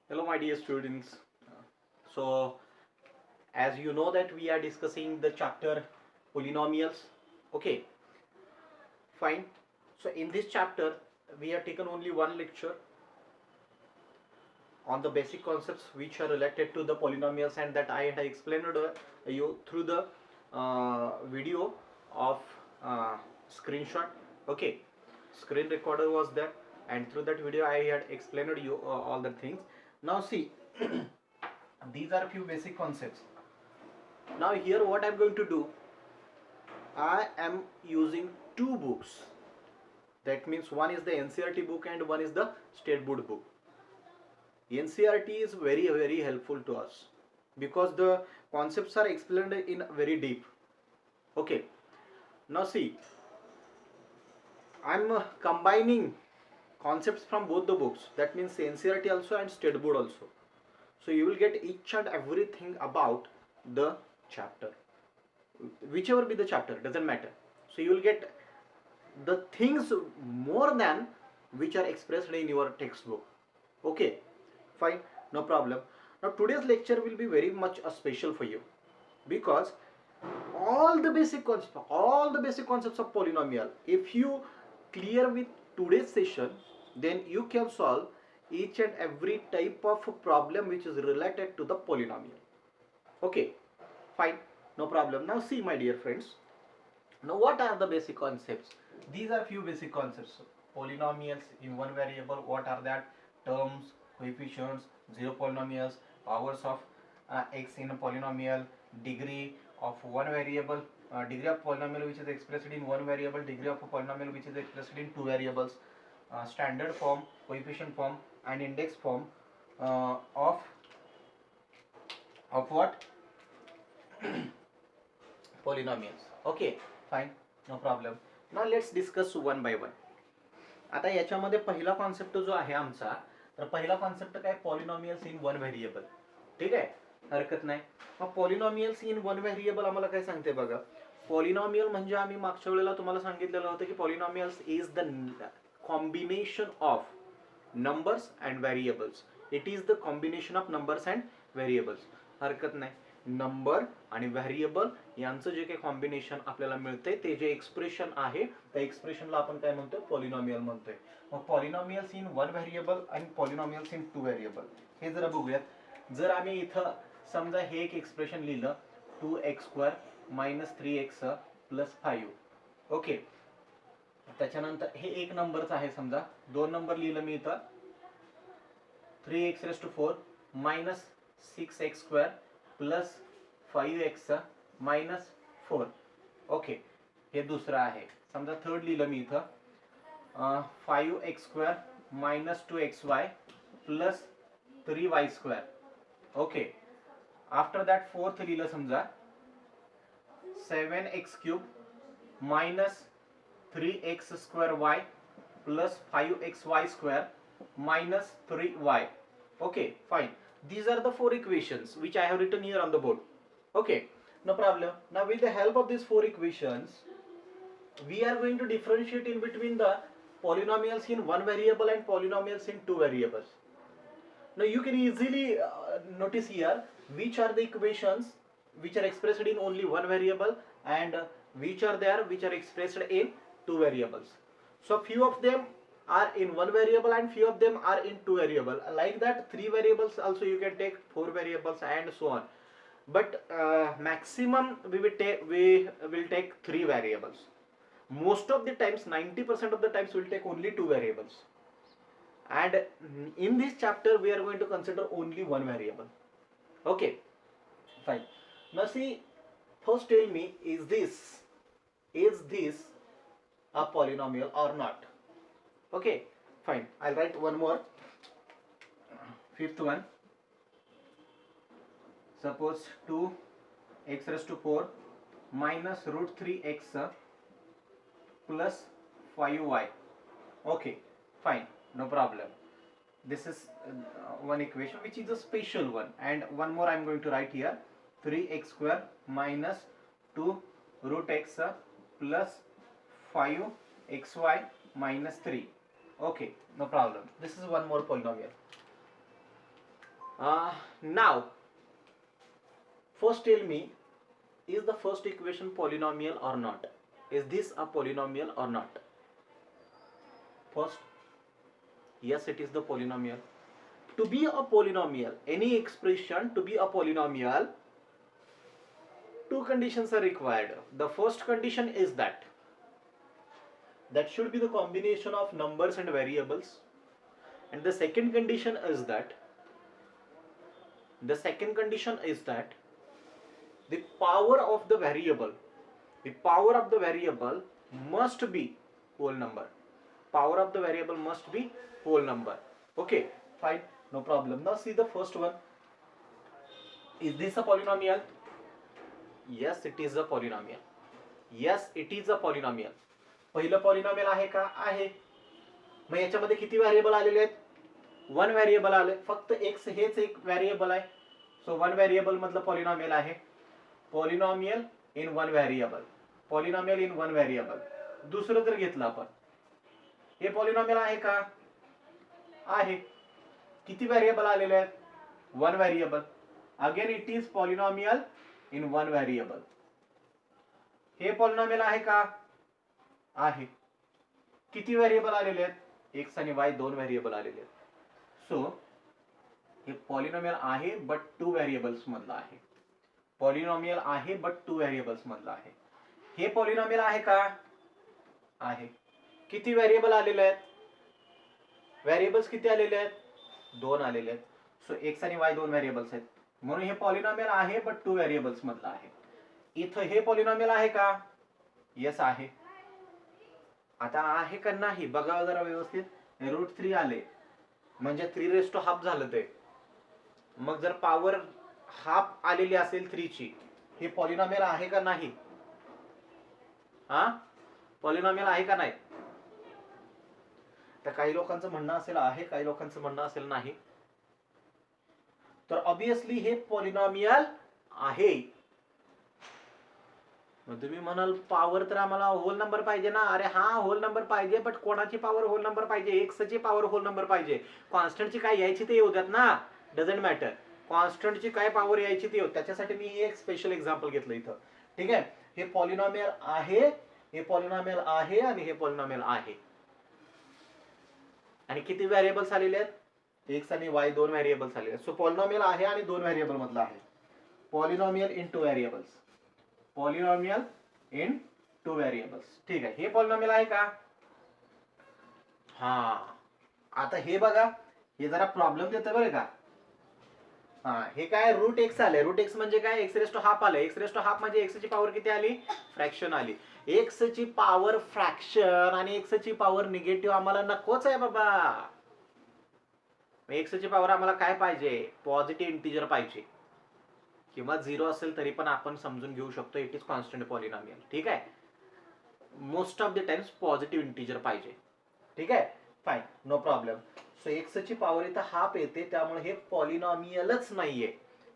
Hello my dear students. So as you know that we are discussing the chapter polynomials. Okay, fine. So in this chapter we have taken only one lecture on the basic concepts which are related to the polynomials, and that I had explained you through the video of screenshot. Okay, screen recorder was there, and through that video I had explained you all the things. Now see, these are a few basic concepts. Now here what I'm going to do, I am using two books. That means one is the NCERT book and one is the state board book. NCERT is very helpful to us because the concepts are explained in very deep. Okay, now see, I'm combining concepts from both the books. That means NCERT also and state board also. So you will get each and everything about the chapter, whichever be the chapter, doesn't matter. So you will get the things more than which are expressed in your textbook. Okay, fine, no problem. Now today's lecture will be very much a special for you because all the basic concepts of polynomial, if you clear with today's session, then you can solve each and every type of problem which is related to the polynomial. Okay, fine, no problem. Now see my dear friends, now what are the basic concepts? These are few basic concepts. Polynomials in one variable, what are that? Terms, coefficients, zero polynomials, powers of x in a polynomial, degree of one variable, degree of polynomial which is expressed in one variable, degree of a polynomial which is expressed in two variables, standard form, coefficient form and index form of what? Polynomials. Okay, fine, no problem. Now let's discuss one by one. आता याच्यामध्ये पहिला concept जो आहे आमचा, तर पहिला concept काय? Polynomials in one variable. ठीक आहे, हरकत नाही. मग पॉलिनॉमियल्स इन वन व्हेरिएबल आम्हाला काय सांगते बघा. पॉलिनॉमियल म्हणजे आम्ही मागच्या वेळेला तुम्हाला सांगितलेलं होतं की polynomials is the combination of numbers and variables. It is the combination of numbers and variables. हरकत नाही. नंबर आणि व्हेरिएबल यांचं जे काही कॉम्बिनेशन आपल्याला मिळते, ते जे एक्सप्रेशन आहे त्या एक्सप्रेशनला आपण काय म्हणतोय? पॉलिनॉमियल म्हणतोय. मग पॉलिनॉमियल्स इन वन व्हेरिएबल आणि पॉलिनॉमियल्स इन टू व्हेरिएबल हे जरा बघूयात. जर आम्ही इथं समजा हे एक एक्सप्रेशन लिहिलं, 2x² - 3x + 5. ओके, त्याच्यानंतर हे एक नंबरचं आहे. समजा दोन नंबर लिहिलं मी इथं, 3x⁴ - 6x² + 5x - 4. ओके, हे दुसरं आहे. समजा थर्ड लिहिलं मी इथं, 5x² - 2xy + 3y². Okay, after that fourth लिहिलं समजा 7x³ - 3x² + 5xy² - 3y. Okay, fine. These are the four equations which I have written here on the board. Okay, no problem. Now with the help of these four equations, we are going to differentiate in between the polynomials in one variable and polynomials in two variables. Now you can easily notice here which are the equations which are expressed in only one variable and which are there which are expressed in two variables. So few of them are in one variable and few of them are in two variable. Like that, three variables also you can take, four variables and so on. But maximum we will take three variables. Most of the times, 90% of the times we will take only two variables. And in this chapter we are going to consider only one variable. Okay, fine. Now see, first tell me, is this a polynomial or not? Okay, fine. I'll write one more. Fifth one. Suppose 2x⁴ - √3x + 5y. Okay, fine, no problem. This is one equation which is a special one, and one more I'm going to write here, 3x² - 2√x + 5xy - 3. Okay, no problem. This is one more polynomial. Now first tell me, is the first equation polynomial or not? Is this a polynomial or not? First, yes, it is the polynomial. To be a polynomial, any expression to be a polynomial, two conditions are required. The first condition is that should be the combination of numbers and variables, and the second condition is that the power of the variable must be whole number. Power of the variable must be whole number. Okay, fine, no problem. Now see the first one. Is this a polynomial? Yes, it is a polynomial. Yes, it is a polynomial. पहिलं polynomial आहे का? आहे. मग याच्यामध्ये किती variable आलेले आहेत? One variable आले. फक्त x हेच एक व्हेरिएबल आहे. सो वन व्हेरिएबल मधलं पॉलिनॉमियल आहे. Polynomial in one variable. Polynomial in one variable. दुसरं जर घेतलं आपण, हे पॉलिनॉमियल आहे का? आहे. किती व्हेरिएबल आलेले आहेत? One variable. Again it is polynomial in one variable. हे पॉलिनॉमियल आहे का? आहे. किती व्हेरिएबल आलेले आहेत? एक्स आणि वाय दोन व्हेरिएबल आलेले आहेत. सो हे पॉलिनॉमियल आहे बट टू व्हेरिएबल्स मधला आहे. पॉलिनॉमियल आहे बट टू व्हेरिएबल्स मधला आहे. हे पॉलिनॉमियल आहे का? आहे. किती व्हेरिएबल आलेले आहेत? व्हेरिएबल्स किती आलेले आहेत? दोन आलेले आहेत. सो एक्स आणि वाय दोन व्हेरिएबल्स आहेत, म्हणून हे पॉलिनॉमियल आहे बट टू व्हेरिएबल्स मधला आहे. इथं हे पॉलिनॉमियल आहे का? येस आहे. आता आहे का नाही बघा जरा व्यवस्थित. √3 आले म्हणजे 3 झालं ते. मग जर पॉवर हाफ आलेली असेल 3 ची, हे पॉलिनॉमियल आहे का नाही? पॉलिनॉमियल आहे का नाही? तर काही लोकांचं म्हणणं असेल आहे, काही लोकांचं म्हणणं असेल नाही. तर ऑब्विसली हे पॉलिनॉमियल आहे. मग तुम्ही म्हणाल पॉवर तर आम्हाला होल नंबर पाहिजे ना. अरे हा होल नंबर पाहिजे, बट कोणाची पॉवर होल नंबर पाहिजे? एक्स ची पॉवर होल नंबर पाहिजे. कॉन्स्टंटची काय यायची ते येऊ द्यात ना, डझंट मॅटर. कॉन्स्टंटची काय पॉवर यायची ते येऊ. त्याच्यासाठी मी एक स्पेशल एक्झाम्पल घेतलं इथं. ठीक आहे. हे पॉलिनॉमियल आहे, हे पॉलिनॉमियल आहे आणि हे पॉलिनॉमियल आहे. आणि किती व्हेरिएबल्स आलेले आहेत? एक्स आणि वाय दोन व्हेरिएबल्स आलेले आहेत. सो पॉलिनॉमियल आहे आणि दोन व्हेरिएबल मधला आहे. Polynomial in two variables. Polynomial in two variables. ठीक आहे. हे पॉलिनॉमियल आहे का? आता हे बघा, हे जरा प्रॉब्लेम देतं बरं का. हे काय √x आले. √x म्हणजे काय? x⁻½ आले. x⁻½ म्हणजे x ची पॉवर किती आली? फ्रॅक्शन आली. x ची पॉवर फ्रॅक्शन आणि x ची पॉवर निगेटिव्ह आम्हाला नकोच आहे बाबा. x ची पॉवर आम्हाला काय पाहिजे? पॉझिटिव्ह इंटिजर पाहिजे, किंवा 0 असेल तरी पण आपण समजून घेऊ शकतो इट इज कॉन्स्टंट पॉलिनॉमियल. ठीक आहे. Most of the times positive integer पाहिजे. ठीक आहे. Fine, no problem. So x ची पॉवर इथं हाफ येते, त्यामुळे हे पॉलिनॉमियलच नाहीये.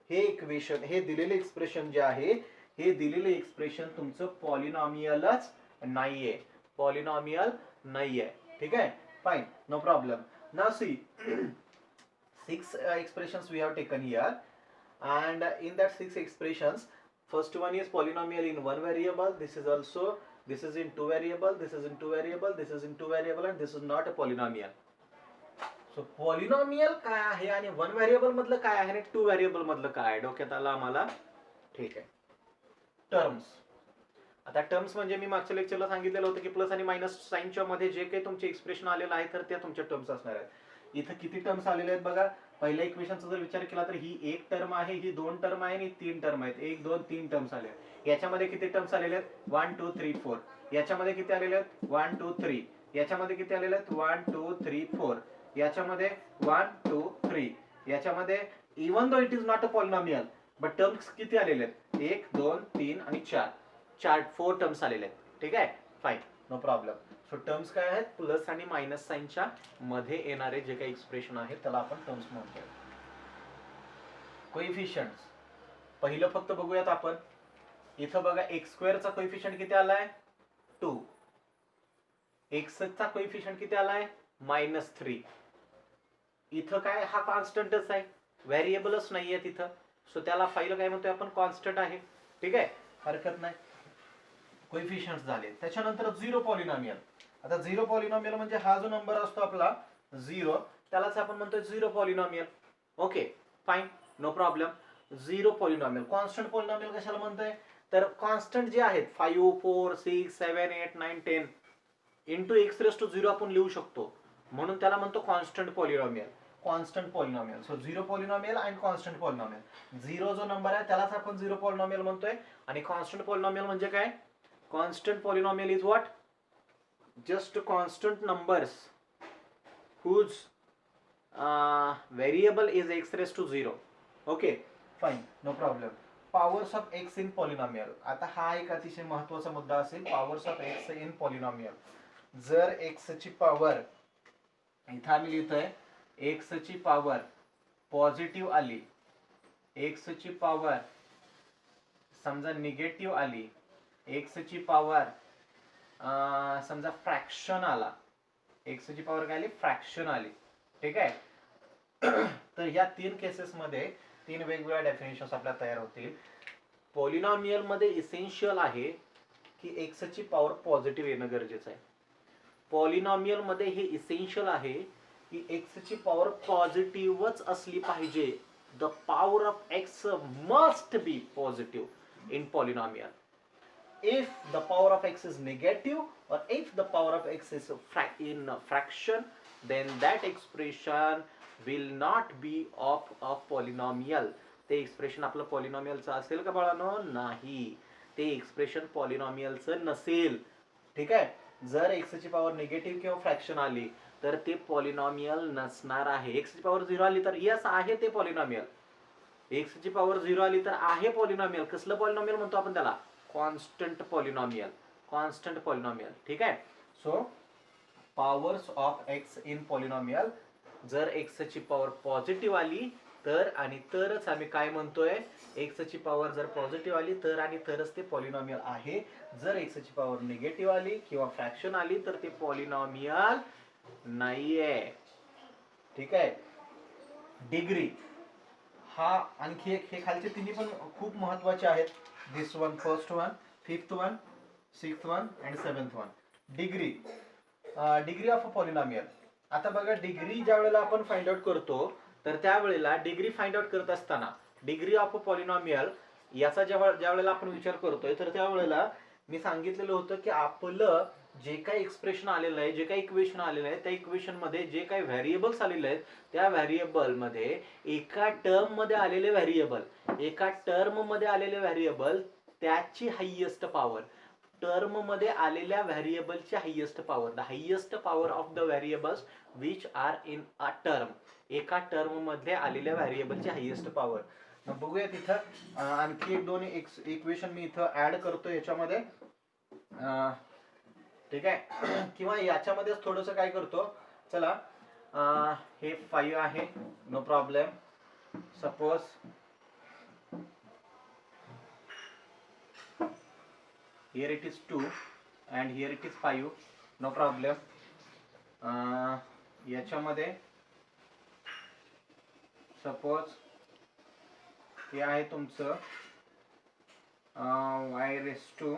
हे इक्वेशन, हे दिलेले एक्सप्रेशन जे आहे, हे दिलेले एक्सप्रेशन तुमचं पॉलिनॉमियलच नाहीये. पॉलिनॉमियल नाहीये. ठीक आहे. Fine, no problem. Now see 6 expressions we have taken here, and in that 6 expressions, first one is polynomial in one variable. This is in two variable, this is in two variable, this is in two variable, and this is not a polynomial. So polynomial काय आहे आणि one variable मधलं काय आहे आणि two variable मधलं काय आहे डोक्यात आलं आम्हाला. ठीक आहे. टर्म्स. आता टर्म्स म्हणजे मी मागच्या लेक्चरला सांगितलेलं होतं की प्लस आणि मायनस साइनच्या मध्ये जे काही तुमचे एक्सप्रेशन आलेलं आहे तर त्या तुमच्या टर्म्स असणार आहेत. इथं किती टर्म्स आलेले आहेत बघा. पहिल्या इक्वेशनचा जर विचार केला तर ही एक टर्म आहे, ही दोन टर्म आहे आणि तीन टर्म आहेत. 1 2 3 टर्म्स आले. याच्यामध्ये किती टर्म्स आलेले आहेत? 1 2 3 4. याच्यामध्ये किती आलेले आहेत? 1 2 3. याच्यामध्ये किती आलेले आहेत? 1 2 3 4. याच्यामध्ये 1 2 3. याच्यामध्ये even though it is not a polynomial but terms किती आलेले आहेत? 1 2 3 आणि 4 4 टर्म्स आलेले आहेत. ठीक आहे. Fine, no problem. So terms काय आहेत? प्लस आणि मायनस साइनच्या मध्ये येणारे जे काही एक्सप्रेशन आहे त्याला आपण टर्म्स म्हणतो. कोएफिशियंट्स पहिलं फक्त बघूयात आपण. इथं बघा x² चा कोएफिशियंट किती आलाय? 2. x चा कोएफिशियंट किती आलाय? -3. इथं काय हा कॉन्स्टंटच आहे. व्हेरिएबलच नाहीये तिथं, सो त्याला पहिलं काय म्हणतोय आपण, कॉन्स्टंट आहे. ठीक आहे, हरकत नाही. कोइफिशियंट झाले. त्याच्यानंतर झिरो पॉलिनॉमियल. आता झिरो पॉलिनॉमियल म्हणजे हा जो नंबर असतो आपला झिरो, त्यालाच आपण म्हणतोय zero polynomial. Okay fine, no problem. Zero polynomial. Constant polynomial कशाला म्हणतोय, तर कॉन्स्टंट जे आहेत 5 4 6 7 8 9 10 into x raise to zero आपण लिहू शकतो, म्हणून त्याला म्हणतो constant polynomial. Constant polynomial. So zero polynomial and constant polynomial. Zero जो नंबर आहे त्यालाच आपण झिरो पॉलिनॉमियल म्हणतोय, आणि कॉन्स्टंट पॉलिनॉमियल म्हणजे काय, constant polynomial is what, just constant numbers whose variable is x raised to 0. Okay fine, no problem. Powers of x in polynomial. आता हा एक अतिशय महत्त्वाचा मुद्दा असेल, powers of x in polynomial. जर x ची पॉवर इथं आम्ही लिहितोय, x ची पॉवर पॉझिटिव्ह आली, x ची पॉवर समजा निगेटिव्ह आली, x ची पॉवर समजा फ्रॅक्शन आला, x ची पॉवर काय आली, फ्रॅक्शन आली. ठीक आहे. तर या तीन केसेस मध्ये तीन वेगवेगळ्या डेफिनेशन्स आपल्या तयार होतील. पॉलिनॉमियल मध्ये इसेन्शियल आहे की एक्स ची पॉवर पॉझिटिव्ह येणं गरजेचं आहे. पॉलिनॉमियल मध्ये हे इसेन्शियल आहे की एक्स ची पॉवर पॉझिटिव्हच असली पाहिजे. The power of x must be positive in polynomial. If the power of x is negative, or if the power of x is in fraction, then that expression will not be of a polynomial. ते expression आपलं पॉलिनॉमियलचं असेल का बाळांनो, नाही, ते expression पॉलिनॉमियलचं नसेल. ठीक आहे. जर x ची पॉवर निगेटिव्ह किंवा फ्रॅक्शन आली तर ते पॉलिनॉमियल नसणार आहे. x ची पॉवर 0 आली तर यस आहे ते पॉलिनॉमियल. x ची पॉवर 0 आली तर आहे पॉलिनॉमियल. कसलं पॉलिनॉमियल म्हणतो आपण त्याला, कॉन्स्टंट पॉलिनॉमियल. Constant polynomial. ठीक आहे. So powers of x in polynomial, जर एक्स ची पॉवर पॉझिटिव्ह आली तर आणि तरच आम्ही काय म्हणतोय, एक्स ची पॉवर जर पॉझिटिव्ह आली तर आणि तरच ते पॉलिनॉमियल आहे. जर एक्स ची पॉवर निगेटिव्ह आली किंवा फ्रॅक्शन आली तर ते पॉलिनॉमियल नाहीये. ठीक आहे. डिग्री हा आणखी एक, हे खालचे तिन्ही पण खूप महत्वाचे आहेत. This one, first one, fifth one, sixth one and seventh one. Degree, degree of a polynomial. आता बघा, डिग्री ज्या वेळेला आपण फाइंड आउट करतो तर त्यावेळेला डिग्री फाइंड आउट करत असताना डिग्री ऑफ अ पॉलिनॉमियल याचा ज्या वेळेला आपण विचार करतोय तर त्यावेळेला मी सांगितलेलं होतं की आपलं जे काही एक्सप्रेशन आलेलं आहे, जे काही इक्वेशन आलेलं आहे, त्या इक्वेशन मध्ये जे काही व्हेरिएबल्स आलेले आहेत त्या व्हेरिएबल मध्ये एका टर्म मध्ये आलेले व्हेरिएबल, एका टर्म मध्ये आलेले व्हेरिएबल त्याची हायेस्ट पॉवर, टर्म मध्ये आलेल्या व्हेरिएबलची highest power, the highest power of the variables which are in a term. एका टर्म मध्ये आलेल्या व्हेरिएबलची हायेस्ट पॉवर. बघूया तिथं आणखी एक दोन इक्वेशन मी इथं ऍड करतो याच्यामध्ये. ठीक आहे. किंवा याच्यामध्येच थोडस काय करतो, चला हे 5 आहे, no problem. Suppose here it is 2 and here it is 5, no problem. याच्यामध्ये सपोज हे आहे तुमचं y raised to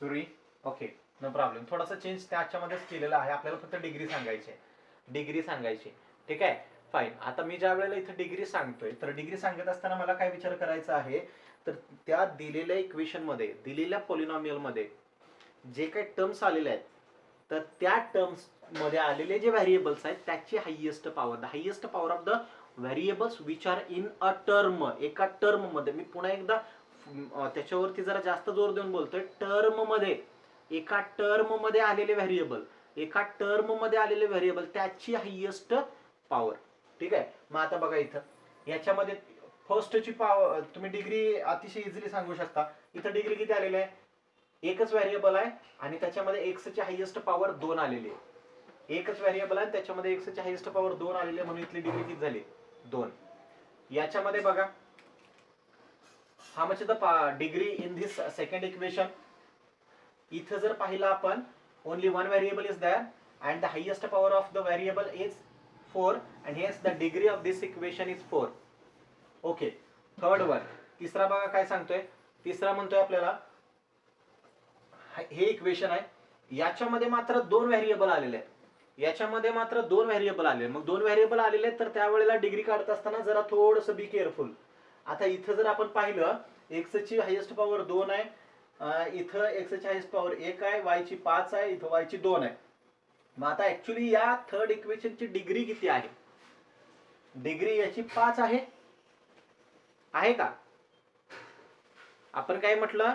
3. Okay, no problem. थोडासा चेंज त्याच्यामध्येच केलेला आहे, आपल्याला फक्त डिग्री सांगायची, डिग्री सांगायची. ठीक आहे, फाईन. आता मी ज्या वेळेला इथे डिग्री सांगतोय तर डिग्री सांगत असताना मला काय विचार करायचा आहे, तर त्या दिलेल्या इक्वेशन मध्ये, दिलेल्या पॉलिनॉमियल मध्ये जे काही टर्म्स आलेले आहेत तर त्या टर्म्स मध्ये आलेले जे व्हेरिएबल्स आहेत त्याची highest power, the highest power of the variables which are in a term. एका टर्म मध्ये, मी पुन्हा एकदा त्याच्यावरती जरा जास्त जोर देऊन बोलतोय, टर्म मध्ये, एका टर्म मध्ये आलेले व्हेरिएबल, एका टर्म मध्ये आलेले व्हेरिएबल त्याची हायेस्ट पॉवर. ठीक आहे. मग आता बघा इथं याच्यामध्ये फर्स्ट ची पॉवर तुम्ही डिग्री अतिशय इझिली सांगू शकता. इथं डिग्री किती आलेली आहे, एकच व्हेरिएबल आहे आणि त्याच्यामध्ये एक्स ची हायेस्ट पॉवर 2 आलेली आहे. एकच व्हेरिएबल आहे त्याच्यामध्ये एक्स ची हायेस्ट पॉवर 2 आलेली आहे, म्हणून इथली डिग्री किती झाली, 2. याच्यामध्ये बघा, how much is the degree in this second equation. इथं जर पाहिलं आपण, only one variable is there and the highest power of the variable is 4 and hence the degree of this equation is 4. Okay, third one. तिसरा बघा काय सांगतोय. तिसरा म्हणतोय आपल्याला हे इक्वेशन आहे, याच्यामध्ये मात्र दोन व्हेरिएबल आलेले आहेत. याच्यामध्ये मात्र दोन व्हेरिएबल आलेले. मग दोन व्हेरिएबल आलेले आहेत तर त्यावेळेला डिग्री काढत असताना जरा थोडंसं बी केअरफुल. आता इथं जर आपण पाहिलं x ची हायेस्ट पॉवर 2 आहे, इथं x ची हायेस्ट पॉवर 1 आहे, y ची 5 आहे, इथं y ची 2 आहे. मग आता ऍक्च्युली या थर्ड इक्वेशनची डिग्री किती आहे? डिग्री याची 5 आहे का? आपण काय म्हटलं,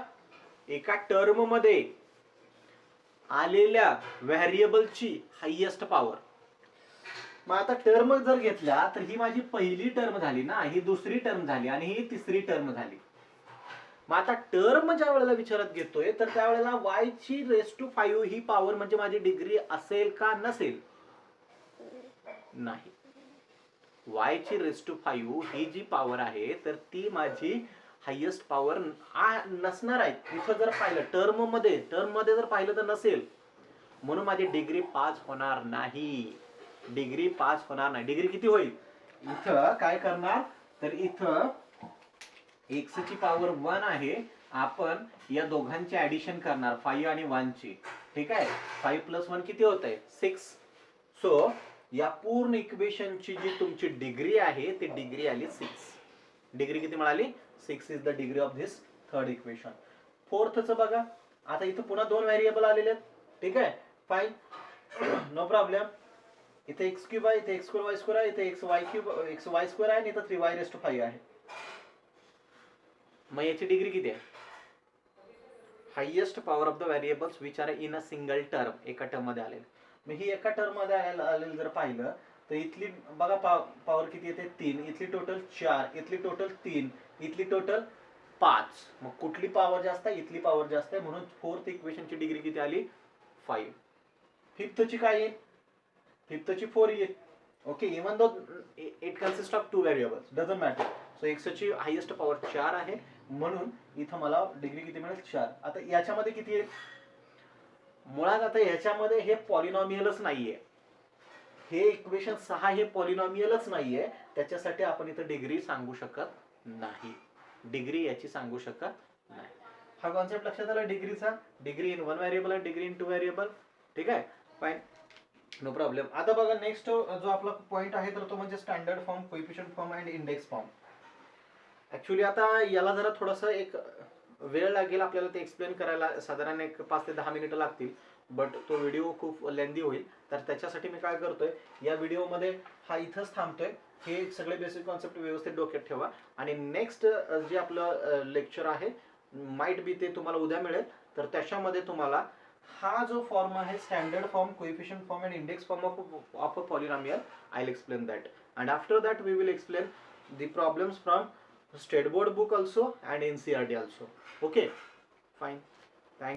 एका टर्म मध्ये आलेल्या व्हेरिएबलची हायेस्ट पॉवर. मग आता टर्म जर घेतल्या तर ही माझी पहिली टर्म झाली ना, ही दुसरी टर्म झाली आणि ही तिसरी टर्म झाली. मग आता टर्म ज्या वेळेला विचारत घेतोय तर त्यावेळेला y ची रेस टू 5 ही पॉवर म्हणजे माझी डिग्री असेल का नसेल? नाही. y ची रेस टू 5 ही जी पॉवर आहे तर ती माझी हायेस्ट पॉवर नसणार आहे. इथं जर पाहिलं टर्म मध्ये जर पाहिलं तर नसेल, म्हणून माझी डिग्री 5 होणार नाही. डिग्री 5 होणार नाही. डिग्री किती होईल? इथं काय करणार तर इथं x ची पॉवर 1 आहे, आपण या दोघांची ऍडिशन करणार 5 आणि 1 ची. ठीक आहे, 5 + 1 किती होत आहे? 6. सो या पूर्ण इक्वेशनची जी तुमची डिग्री आहे ती डिग्री आली 6. डिग्री किती मिळाली? 6 is the degree of this third equation. फोर्थच बघा. आता इथं पुन्हा दोन व्हेरिएबल आलेले आहेत. ठीक आहे, फाईन, नो प्रॉब्लेम. इथे x³ आहे, इथे x²y² आहे, इथे xy² आहे आणि इथे 3y⁵ आहे. मग याची डिग्री किती आहे? Highest power of the variables which are in a single term. एका टर्म मध्ये आलेले. मग ही एका टर्म मध्ये आलेलं जर पाहिलं तर इथली बघा पॉवर किती येते? 3. इथली टोटल 4, इथली टोटल 3, इथली टोटल 5. मग कुठली पॉवर जास्त आहे? इथली पॉवर जास्त आहे, म्हणून फोर्थ इक्वेशनची डिग्री किती आली? 5. फिफ्थची काय येईल? फिफ्थची 4 येईल. Okay, even though it consist of 2 variables, doesn't matter. So x ची हायेस्ट पॉवर 4 आहे, म्हणून इथं मला डिग्री किती मिळेल? 4. आता याच्यामध्ये किती येईल? मुळात आता ह्याच्यामध्ये हे पॉलिनॉमियलच नाहीये. हे इक्वेशन 6 हे पॉलिनॉमियलच नाहीये, त्याच्यासाठी आपण इथं डिग्री सांगू शकत नाही. डिग्री याची सांगू शकत नाही. हा कॉन्सेप्ट लक्षात आला डिग्रीचा. डिग्री इन 1 व्हेरिएबल आणि डिग्री इन 2 व्हेरिएबल. ठीक आहे, फाईन, नो प्रॉब्लेम. आता बघा नेक्स्ट जो आपला पॉइंट आहे तर तो म्हणजे standard form, coefficient form and index form. Actually आता याला जरा थोडासा एक वेळ लागेल आपल्याला ते एक्सप्लेन करायला. साधारण एक 5 ते 10 मिनिटं लागतील, बट तो व्हिडिओ खूप लेंदी होईल. तर त्याच्यासाठी मी काय करतोय, या व्हिडिओमध्ये हा इथंच थांबतोय. हे सगळे बेसिक कॉन्सेप्ट व्यवस्थित डोक्यात ठेवा आणि नेक्स्ट जे आपलं लेक्चर आहे माइट बी ते तुम्हाला उद्या मिळेल. तर त्याच्यामध्ये तुम्हाला हा जो फॉर्म आहे standard form, coefficient form and index form of a polynomial, I will explain that. And after that we will explain the problems from state board book also and NCERT also. Okay, fine.